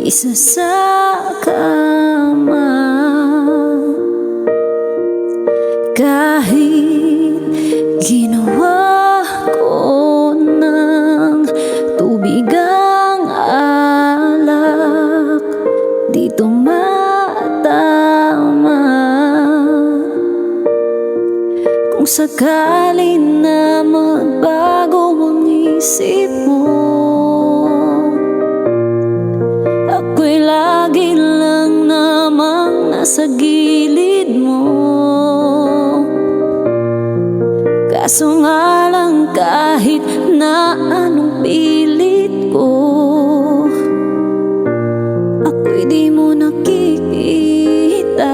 isa sa kama. Kahit ginawa ko ng tubig ang alak, di tumatama. Kung sakali na magbago ang isip mo, ako'y lagi lang namang nasa gilid mo. Kaso nga lang kahit na anong pilit ko, ako'y di mo nakikita.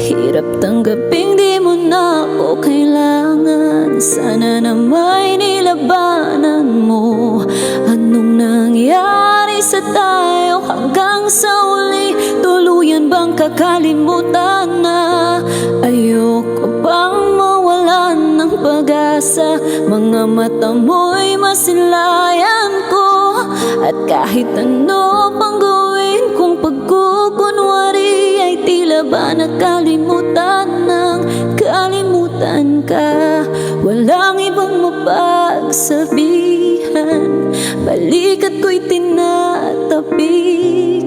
Hirap tanggaping di mo na ako kailangan. Sana na may nilabanan mo. Anong nangyari sa tayo hanggang sa uli? Tuluyan bang kakalimutan na? Ayoko pang mawalan ng pag-asa. Mga mata mo'y masilayan ko. At kahit ano pang gawin kong pagkukunwari, ay tila ba nakalimutan ng kalimutan ka. Walang ibang mapagsabihan, balikat ko'y tinatapik.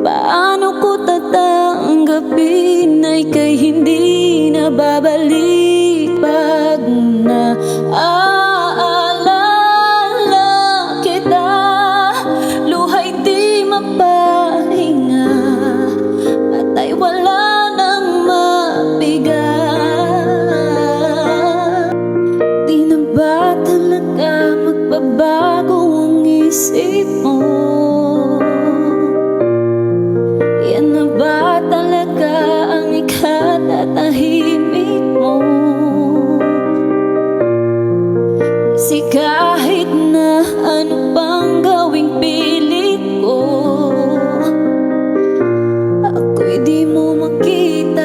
Paano ko tatanggapin ay kay hindi na babalik pag naaalala kita? Luha'y di mapahinga at ay wala nang mabigat. Di na ba talaga magbabago ang isip mo? Yan na ba talaga ang ikatatahimik mo? Kasi kahit na ano pang gawing pilit ko, ako'y di mo makita.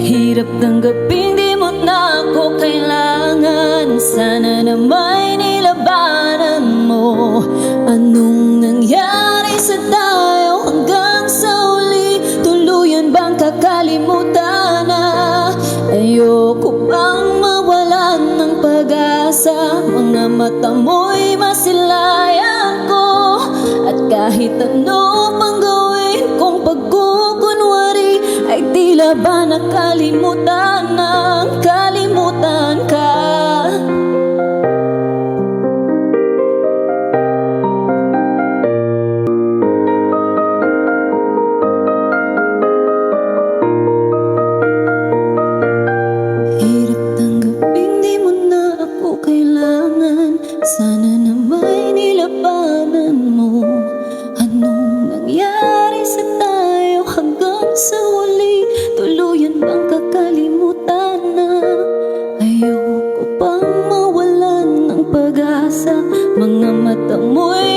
Hirap tanggapin di mo na ako kailangan. Sana na may nilabanan mo. Anong nangyari sa tayo hanggang sa uli? Tuluyan bang kakalimutan na? Ayoko pang mawalan ng pag-asa. Mga mata mo'y masilayan ko. At kahit ano pang gawin kong pagkukunwari, ay tila ba nakalimutan ng kalimutan ka. Hirap tanggapin di mo na ako kailangan. Sana na may nilabanan mo. Anong nangyari sa tayo hanggang sa huli? Tuluyan bang kakalimutan na? Ayoko pang mawalan ng pag-asa. Mga mata mo'y